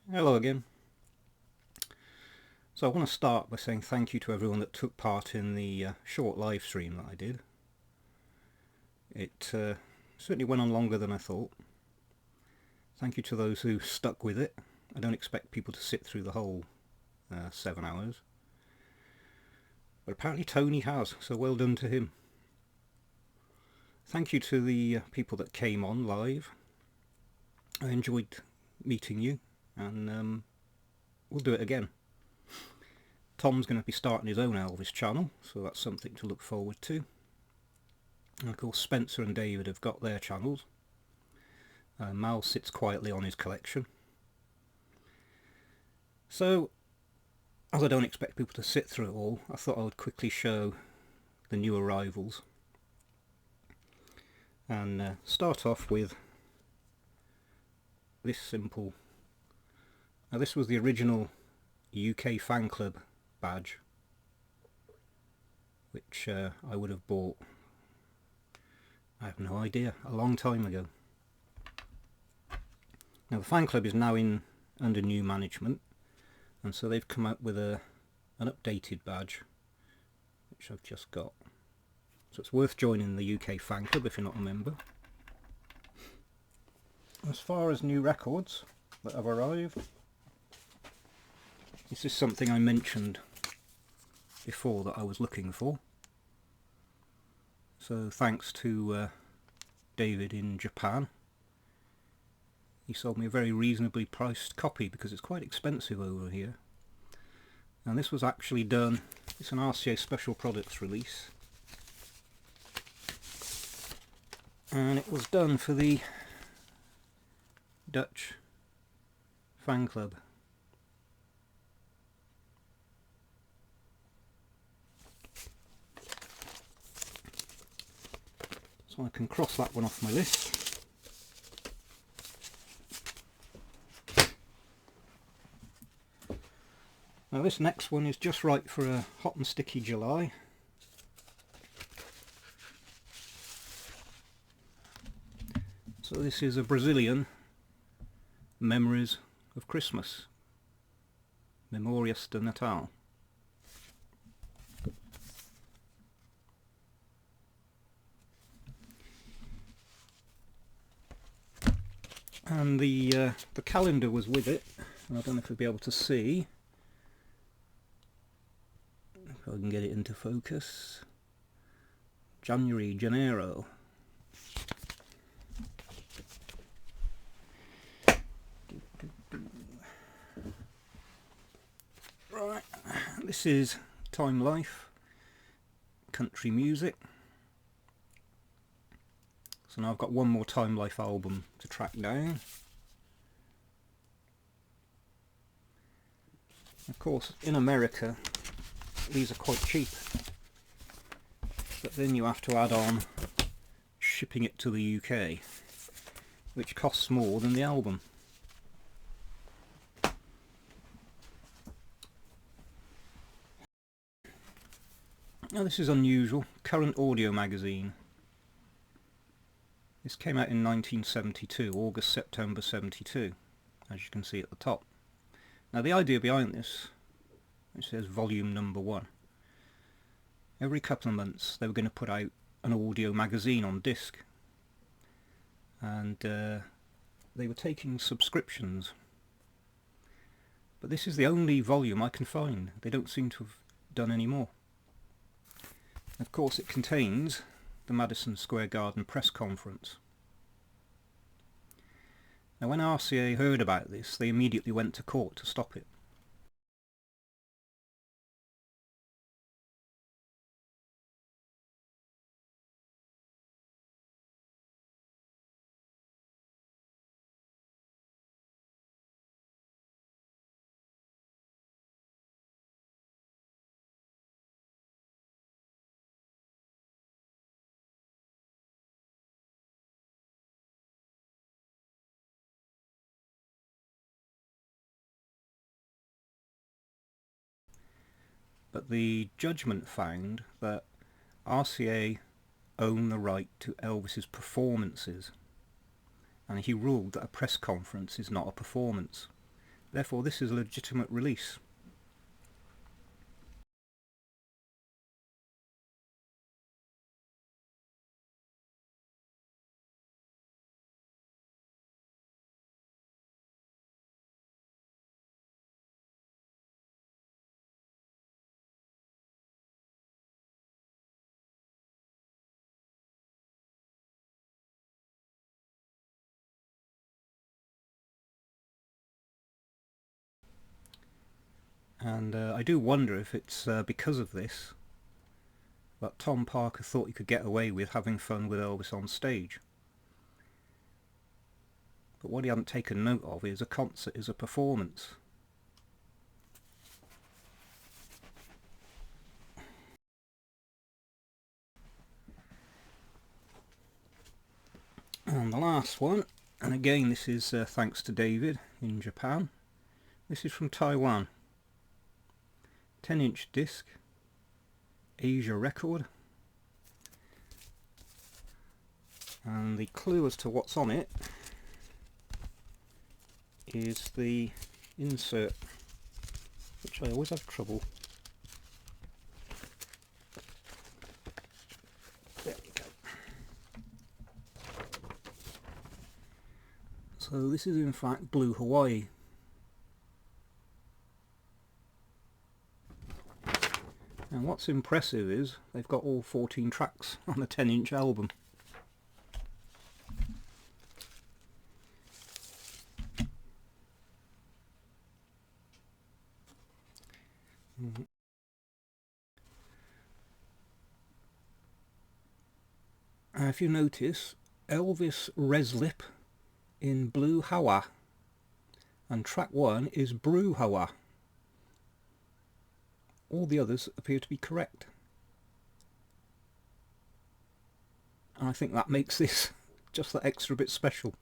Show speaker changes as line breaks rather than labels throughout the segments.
Hello again. So I want to start by saying thank you to everyone that took part in the short live stream that I did. It certainly went on longer than I thought. Thank you to those who stuck with it. I don't expect people to sit through the whole 7 hours. But apparently Tony has, so well done to him. Thank you to the people that came on live. I enjoyed meeting you, and we'll do it again. Tom's going to be starting his own Elvis channel, so that's something to look forward to. And of course Spencer and David have got their channels. Mal sits quietly on his collection. So, as I don't expect people to sit through it all, I thought I would quickly show the new arrivals. And start off with this simple... Now this was the original UK fan club badge, which I would have bought, I have no idea, a long time ago. Now the fan club is now under new management, and so they've come out with an updated badge, which I've just got. So it's worth joining the UK fan club if you're not a member. As far as new records that have arrived, this is something I mentioned before that I was looking for. So thanks to David in Japan. He sold me a very reasonably priced copy because it's quite expensive over here. And this was actually done, it's an RCA Special Products release. And it was done for the Dutch fan club. So I can cross that one off my list. Now this next one is just right for a hot and sticky July. So this is a Brazilian Memories of Christmas. Memórias de Natal. And the calendar was with it. I don't know if you'll be able to see. If I can get it into focus. Janeiro. Right, this is Time Life, country music. So now I've got one more Time Life album to track down. Of course, in America, these are quite cheap. But then you have to add on shipping it to the UK, which costs more than the album. Now this is unusual. Current Audio magazine. This came out in 1972, August-September 72, as you can see at the top. Now the idea behind this, it says volume number 1. Every couple of months they were going to put out an audio magazine on disc. And they were taking subscriptions. But this is the only volume I can find. They don't seem to have done any more. Of course it contains the Madison Square Garden press conference. Now when RCA heard about this, they immediately went to court to stop it. But the judgment found that RCA own the right to Elvis's performances, and he ruled that a press conference is not a performance. Therefore this is a legitimate release. And I do wonder if it's because of this that Tom Parker thought he could get away with having fun with Elvis on stage. But what he hadn't taken note of is a concert is a performance. And the last one, and again this is thanks to David in Japan. This is from Taiwan. 10-inch disc, Asia record. And the clue as to what's on it is the insert, which I always have trouble. There you go. So this is in fact Brue Hawah. And what's impressive is they've got all 14 tracks on a 10-inch album. If you notice, Elvis Reslip in Brue Hawah, and track 1 is Brue Hawah. All the others appear to be correct. And I think that makes this just that extra bit special.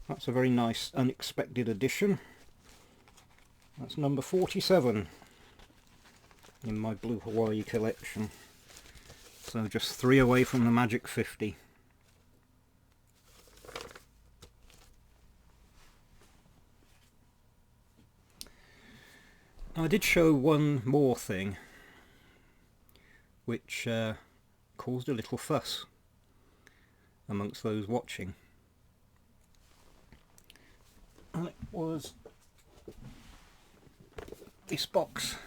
That's a very nice unexpected addition. That's number 47 in my Brue Hawah collection. So just 3 away from the magic 50. Now, I did show one more thing which caused a little fuss amongst those watching, and it was this box.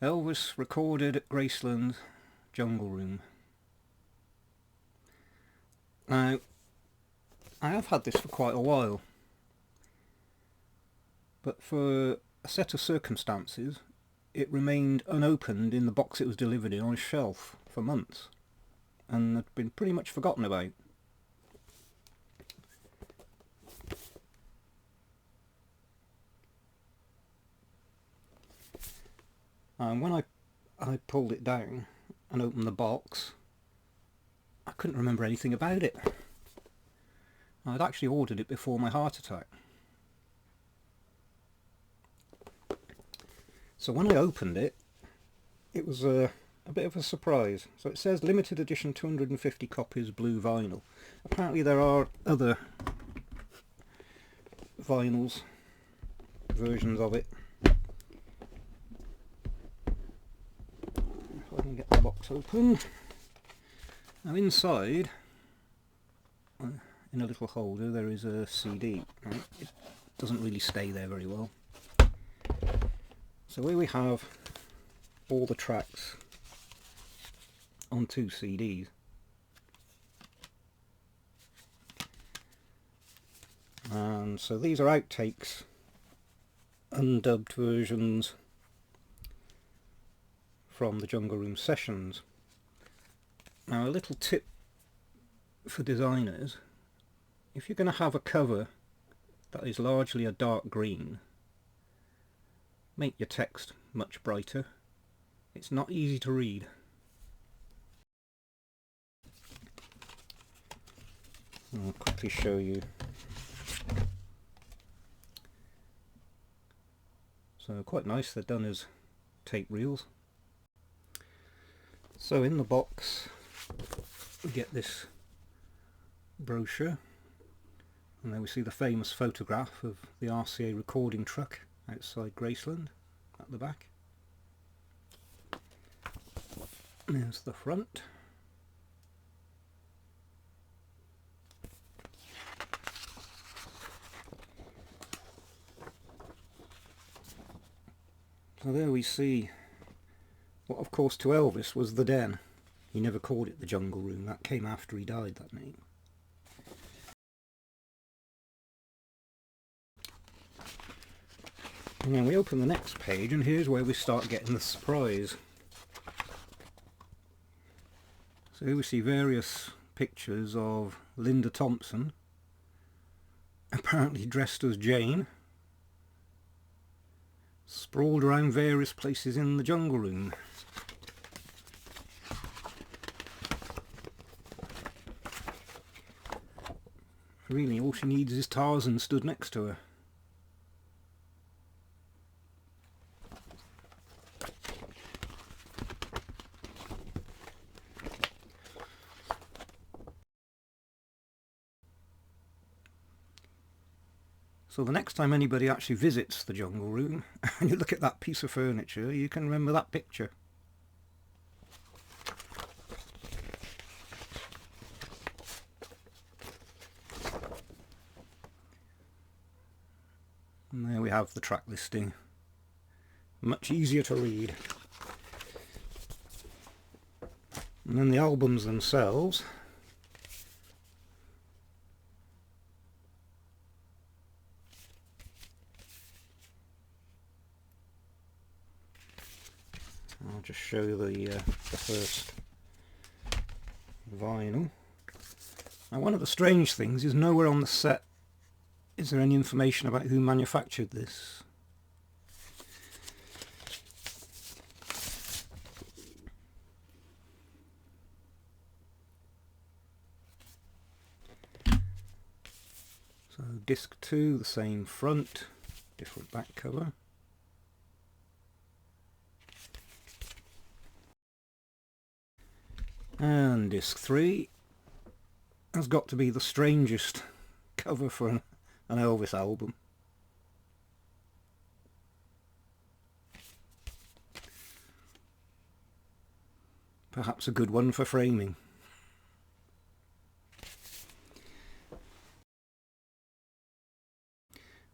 Elvis recorded at Graceland Jungle Room. Now, I have had this for quite a while, but for a set of circumstances it remained unopened in the box it was delivered in on a shelf for months and had been pretty much forgotten about. And when I pulled it down and opened the box, I couldn't remember anything about it. I'd actually ordered it before my heart attack. So when I opened it, it was a bit of a surprise. So it says limited edition 250 copies blue vinyl. Apparently there are other vinyls, versions of it. If I can get the box open. Now inside, in a little holder, there is a CD. Right? It doesn't really stay there very well. So here we have all the tracks on 2 CDs. And so these are outtakes, undubbed versions from the Jungle Room sessions. Now, a little tip for designers: if you're going to have a cover that is largely a dark green, make your text much brighter. It's not easy to read. I'll quickly show you. So quite nice, they're done as tape reels. So in the box we get this brochure, and there we see the famous photograph of the RCA recording truck outside Graceland at the back. There's the front. So there we see what of course to Elvis was the den. He never called it the Jungle Room, that came after he died, that name. And then we open the next page, and here's where we start getting the surprise. So here we see various pictures of Linda Thompson, apparently dressed as Jane, sprawled around various places in the Jungle Room. Really, all she needs is Tarzan stood next to her. So the next time anybody actually visits the Jungle Room and you look at that piece of furniture, you can remember that picture. And there we have the track listing. Much easier to read. And then the albums themselves. I'll just show you the first vinyl. Now, one of the strange things is nowhere on the set is there any information about who manufactured this. So disc 2, the same front, different back cover. And disc 3 has got to be the strangest cover for an Elvis album. Perhaps a good one for framing.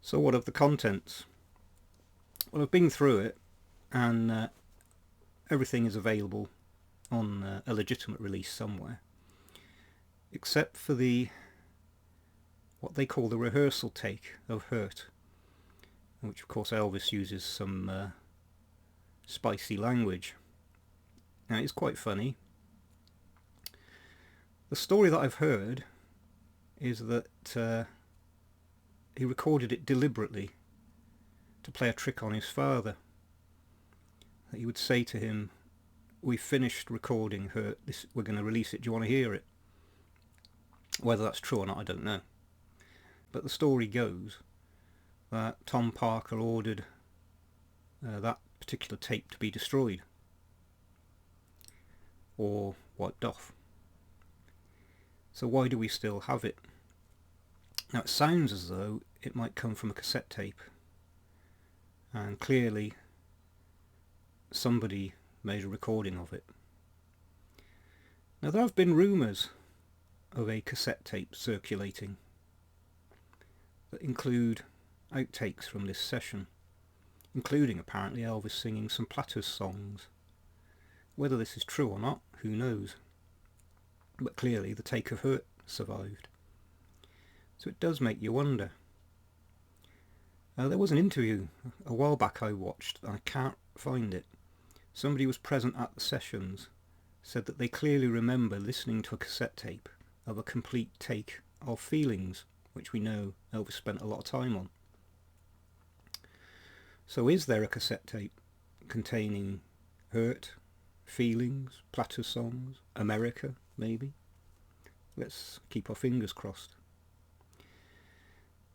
So what of the contents? Well, I've been through it, and everything is available on a legitimate release somewhere, except for what they call the rehearsal take of Hurt, in which of course Elvis uses some spicy language. Now, it's quite funny. The story that I've heard is that he recorded it deliberately to play a trick on his father. That he would say to him, "We've finished recording Hurt, we're going to release it, do you want to hear it?" Whether that's true or not, I don't know. But the story goes that Tom Parker ordered that particular tape to be destroyed or wiped off. So why do we still have it? Now, it sounds as though it might come from a cassette tape, and clearly somebody made a recording of it. Now, there have been rumours of a cassette tape circulating that include outtakes from this session, including apparently Elvis singing some Platters songs. Whether this is true or not, who knows? But clearly the take of Hurt survived. So it does make you wonder. There was an interview a while back I watched, and I can't find it. Somebody was present at the sessions, said that they clearly remember listening to a cassette tape of a complete take of Feelings, which we know Elvis spent a lot of time on. So is there a cassette tape containing Hurt, Feelings, Platter songs, America, maybe? Let's keep our fingers crossed.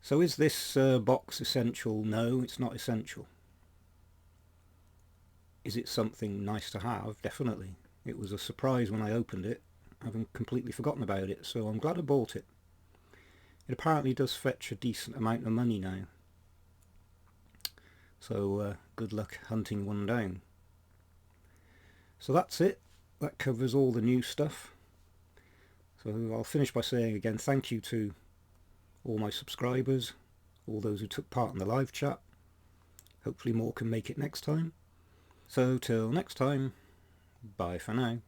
So is this box essential? No, it's not essential. Is it something nice to have? Definitely. It was a surprise when I opened it, having completely forgotten about it, so I'm glad I bought it. It apparently does fetch a decent amount of money now, so good luck hunting one down. So that's it. That covers all the new stuff. So I'll finish by saying again thank you to all my subscribers, all those who took part in the live chat. Hopefully more can make it next time. So till next time, bye for now.